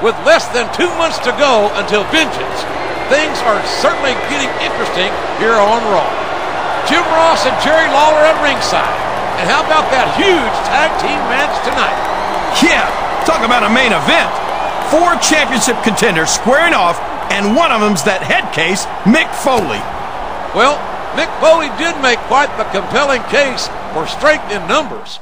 with less than 2 months to go until Vengeance, things are certainly getting interesting here on Raw. Jim Ross and Jerry Lawler at ringside. And how about that huge tag team match tonight? Yeah, talk about a main event. 4 championship contenders squaring off, and one of them's that head case, Mick Foley. Well, Mick Foley did make quite the compelling case for strength in numbers.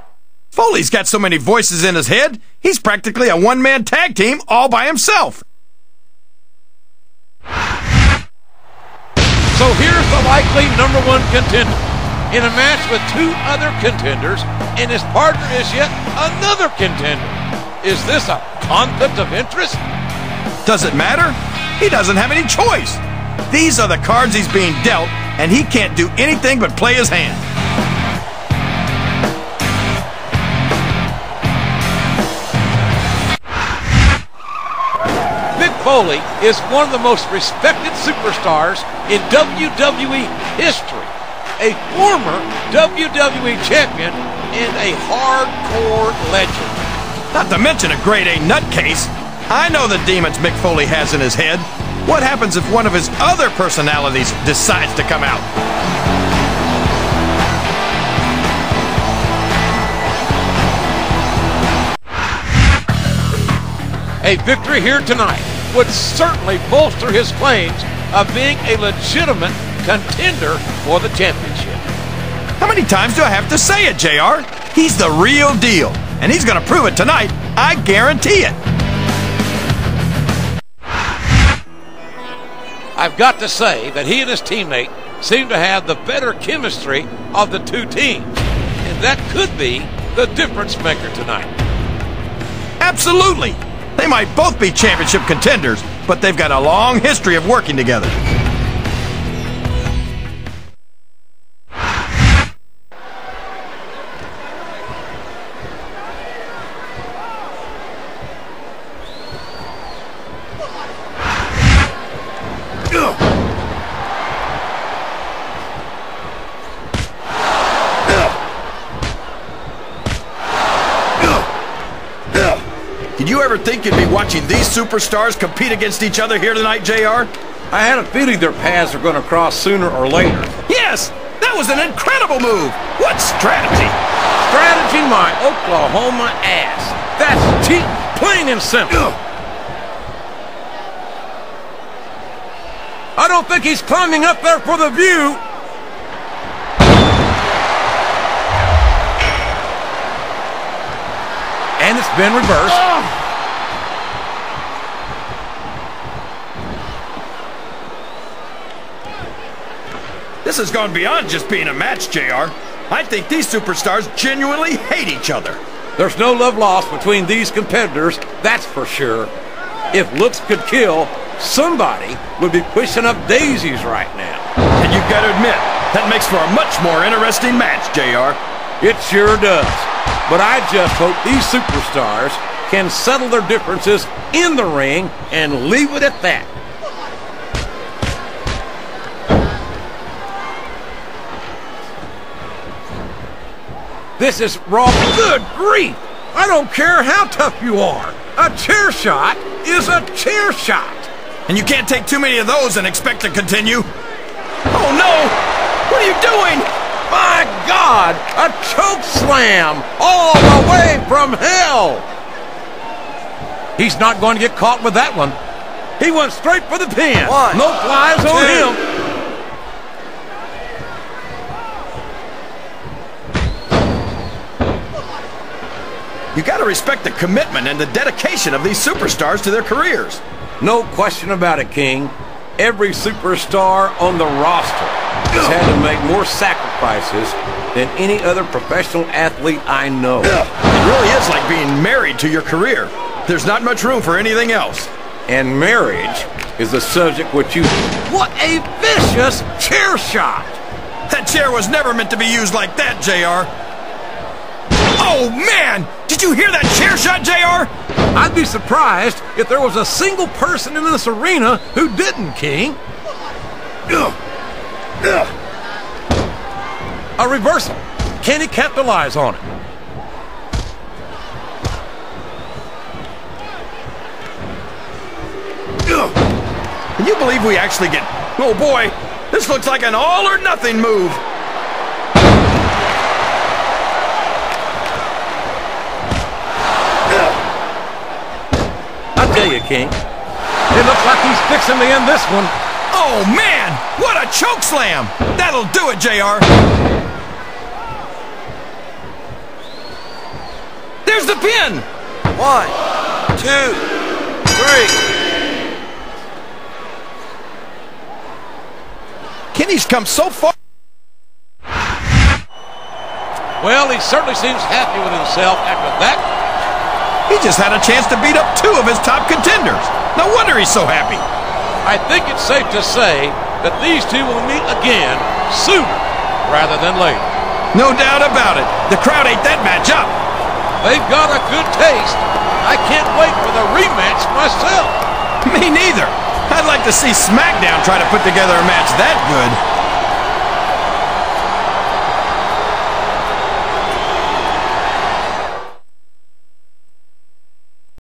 Foley's got so many voices in his head, he's practically a one-man tag team all by himself. So here's the likely #1 contender in a match with 2 other contenders, and his partner is yet another contender. Is this a conflict of interest? Does it matter? He doesn't have any choice. These are the cards he's being dealt, and he can't do anything but play his hand. Foley is one of the most respected superstars in WWE history, a former WWE champion and a hardcore legend. Not to mention a grade-A nutcase. I know the demons Mick Foley has in his head. What happens if one of his other personalities decides to come out? A victory here tonight would certainly bolster his claims of being a legitimate contender for the championship. How many times do I have to say it, JR? He's the real deal, and he's going to prove it tonight. I guarantee it. I've got to say that he and his teammate seem to have the better chemistry of the 2 teams, and that could be the difference maker tonight. Absolutely. They might both be championship contenders, but they've got a long history of working together. Did you ever think you'd be watching these superstars compete against each other here tonight, JR? I had a feeling their paths are going to cross sooner or later. Yes! That was an incredible move! What strategy? Strategy my Oklahoma ass. That's cheap, plain and simple. I don't think he's climbing up there for the view. And it's been reversed. This has gone beyond just being a match, JR. I think these superstars genuinely hate each other. There's no love lost between these competitors, that's for sure. If looks could kill, somebody would be pushing up daisies right now. And you've got to admit, that makes for a much more interesting match, JR. It sure does. But I just hope these superstars can settle their differences in the ring and leave it at that. This is raw. Good grief! I don't care how tough you are. A chair shot is a chair shot. And you can't take too many of those and expect to continue. Oh no! What are you doing? My God! A choke slam all the way from hell! He's not going to get caught with that one. He went straight for the pin. No flies on him. You got to respect the commitment and the dedication of these superstars to their careers. No question about it, King. Every superstar on the roster has had to make more sacrifices than any other professional athlete I know. It really is like being married to your career. There's not much room for anything else. And marriage is the subject which you... What a vicious chair shot! That chair was never meant to be used like that, JR. Oh, man! Did you hear that chair shot, JR? I'd be surprised if there was a single person in this arena who didn't, King. A reversal. Can he capitalize on it? Can you believe we actually get... Oh, boy. This looks like an all-or-nothing move. I tell you, King, it looks like he's fixing to end this one. Oh, man! What a choke slam! That'll do it, JR. There's the pin! 1, 2, 3. Kenny's come so far. Well, he certainly seems happy with himself after that. He just had a chance to beat up 2 of his top contenders. No wonder he's so happy. I think it's safe to say that these two will meet again sooner rather than later. No doubt about it. The crowd ate that match up. They've got a good taste. I can't wait for the rematch myself. Me neither. I'd like to see Smackdown try to put together a match that good.